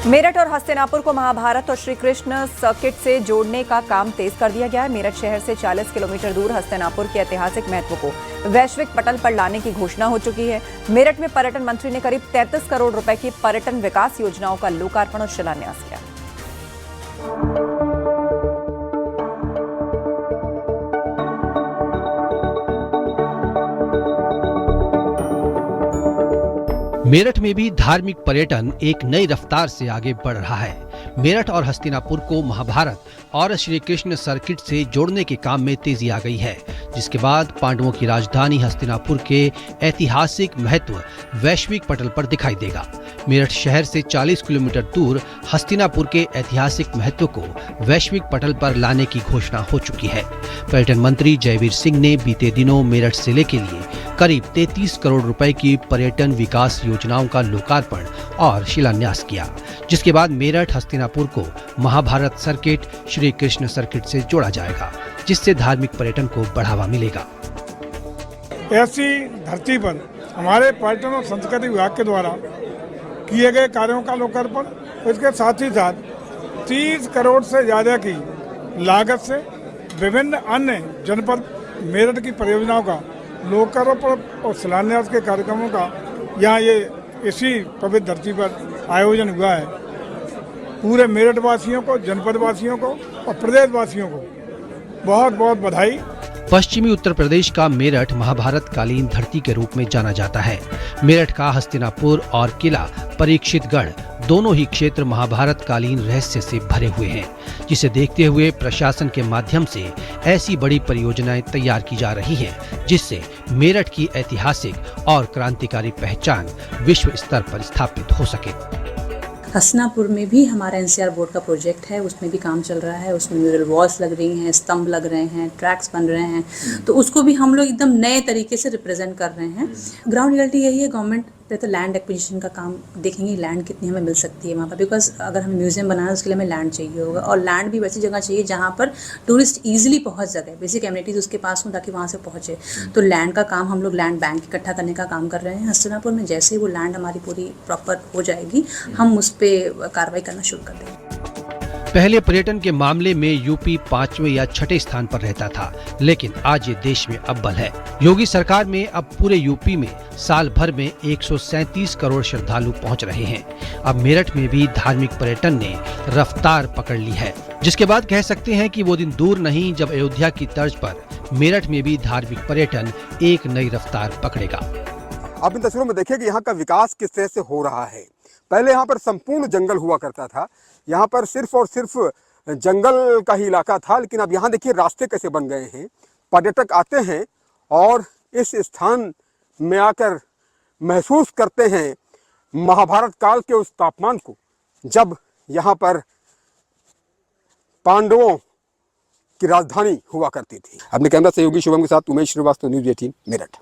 मेरठ और हस्तिनापुर को महाभारत और श्री कृष्ण सर्किट से जोड़ने का काम तेज कर दिया गया है। मेरठ शहर से 40 किलोमीटर दूर हस्तिनापुर के ऐतिहासिक महत्व को वैश्विक पटल पर लाने की घोषणा हो चुकी है। मेरठ में पर्यटन मंत्री ने करीब 33 करोड़ रुपए की पर्यटन विकास योजनाओं का लोकार्पण और शिलान्यास किया। मेरठ में भी धार्मिक पर्यटन एक नई रफ्तार से आगे बढ़ रहा है। मेरठ और हस्तिनापुर को महाभारत और श्री कृष्ण सर्किट से जोड़ने के काम में तेजी आ गई है, जिसके बाद पांडवों की राजधानी हस्तिनापुर के ऐतिहासिक महत्व वैश्विक पटल पर दिखाई देगा। मेरठ शहर से 40 किलोमीटर दूर हस्तिनापुर के ऐतिहासिक महत्व को वैश्विक पटल पर लाने की घोषणा हो चुकी है। पर्यटन मंत्री जयवीर सिंह ने बीते दिनों मेरठ जिले के लिए करीब 33 करोड़ रुपए की पर्यटन विकास योजनाओं का लोकार्पण और शिलान्यास किया, जिसके बाद मेरठ हस्तिनापुर को महाभारत सर्किट श्री कृष्ण सर्किट से जोड़ा जाएगा, जिससे धार्मिक पर्यटन को बढ़ावा मिलेगा। ऐसी धरती पर हमारे पर्यटन और संस्कृति विभाग के द्वारा किए गए कार्यों का लोकार्पण, इसके साथ ही साथ 30 करोड़ से ज्यादा की लागत से विभिन्न अन्य जनपद मेरठ की परियोजनाओं का लोकार्पण और शिलान्यास के कार्यक्रमों का यहाँ ये इसी पवित्र धरती पर आयोजन हुआ है। पूरे मेरठ वासियों को, जनपद वासियों को और प्रदेश वासियों को बहुत बहुत बधाई। पश्चिमी उत्तर प्रदेश का मेरठ महाभारत कालीन धरती के रूप में जाना जाता है। मेरठ का हस्तिनापुर और किला परीक्षितगढ़ दोनों ही क्षेत्र महाभारत कालीन रहस्य से भरे हुए हैं, जिसे देखते हुए प्रशासन के माध्यम से ऐसी बड़ी परियोजनाएं तैयार की जा रही हैं, जिससे मेरठ की ऐतिहासिक और क्रांतिकारी पहचान विश्व स्तर पर स्थापित हो सके। हस्तिनापुर में भी हमारा एनसीआर बोर्ड का प्रोजेक्ट है, उसमें भी काम चल रहा है। उसमें म्यूरल वॉल्स लग रही हैं, स्तंभ लग रहे हैं, ट्रैक्स बन रहे हैं, तो उसको भी हम लोग एकदम नए तरीके से रिप्रेजेंट कर रहे हैं। ग्राउंड रियलिटी यही है, गवर्नमेंट तो लैंड एक्विजिशन का काम देखेंगे, लैंड कितनी हमें मिल सकती है वहाँ पर, बिकॉज अगर हमें म्यूजियम बनाना है उसके लिए हमें लैंड चाहिए होगा, और लैंड भी वैसी जगह चाहिए जहाँ पर टूरिस्ट ईजिली पहुँच सके, बेसिक एमिनिटीज़ उसके पास हों ताकि वहाँ से पहुँचे। तो लैंड का काम हम लोग लैंड बैंक इकट्ठा करने का काम कर रहे हैं हस्तिनापुर में। जैसे ही वो लैंड हमारी पूरी प्रॉपर हो जाएगी, हम उस पर कार्रवाई करना शुरू कर देंगे। पहले पर्यटन के मामले में यूपी 5वें या 6ठे स्थान पर रहता था, लेकिन आज ये देश में अव्वल है। योगी सरकार में अब पूरे यूपी में साल भर में 137 करोड़ श्रद्धालु पहुंच रहे हैं। अब मेरठ में भी धार्मिक पर्यटन ने रफ्तार पकड़ ली है, जिसके बाद कह सकते हैं कि वो दिन दूर नहीं जब अयोध्या की तर्ज पर मेरठ में भी धार्मिक पर्यटन एक नई रफ्तार पकड़ेगा। आप इन तस्वीरों में देखिए कि यहाँ का विकास किस तरह से हो रहा है। पहले यहाँ पर संपूर्ण जंगल हुआ करता था, यहाँ पर सिर्फ और सिर्फ जंगल का ही इलाका था, लेकिन अब यहाँ देखिए रास्ते कैसे बन गए हैं। पर्यटक आते हैं और इस स्थान में आकर महसूस करते हैं महाभारत काल के उस तापमान को, जब यहाँ पर पांडवों की राजधानी हुआ करती थी। अपने कैमरा सहयोगी शुभम के साथ उमेश श्रीवास्तव, न्यूज़ 18 मेरठ।